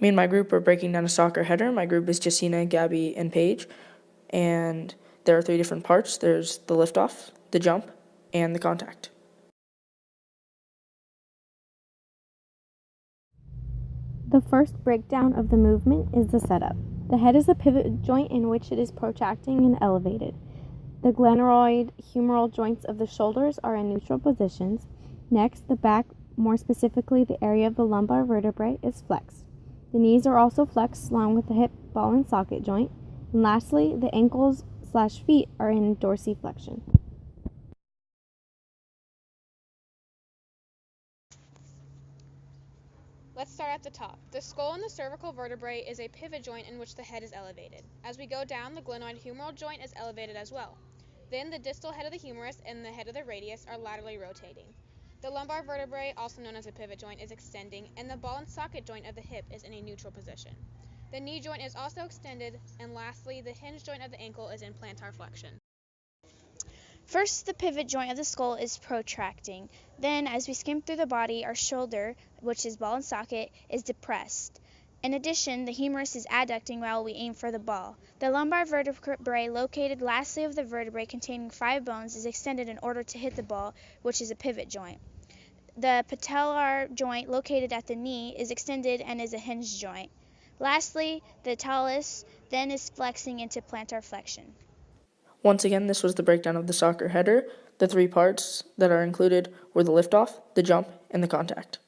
Me and my group are breaking down a soccer header. My group is Jesscina, Gabby, and Paige. And there are 3 different parts. There's the liftoff, the jump, and the contact. The first breakdown of the movement is the setup. The head is a pivot joint in which it is protracting and elevated. The glenoid humeral joints of the shoulders are in neutral positions. Next, the back, more specifically the area of the lumbar vertebrae, is flexed. The knees are also flexed along with the hip ball and socket joint. And lastly, the ankles/feet are in dorsiflexion. Let's start at the top. The skull and the cervical vertebrae is a pivot joint in which the head is elevated. As we go down, the glenoid humeral joint is elevated as well. Then the distal head of the humerus and the head of the radius are laterally rotating. The lumbar vertebrae, also known as a pivot joint, is extending, and the ball and socket joint of the hip is in a neutral position. The knee joint is also extended, and lastly, the hinge joint of the ankle is in plantar flexion. First, the pivot joint of the skull is protracting. Then, as we skim through the body, our shoulder, which is ball and socket, is depressed. In addition, the humerus is adducting while we aim for the ball. The lumbar vertebrae, located lastly of the vertebrae containing 5 bones, is extended in order to hit the ball, which is a pivot joint. The patellar joint, located at the knee, is extended and is a hinge joint. Lastly, the talus then is flexing into plantar flexion. Once again, this was the breakdown of the soccer header. The 3 parts that are included were the liftoff, the jump, and the contact.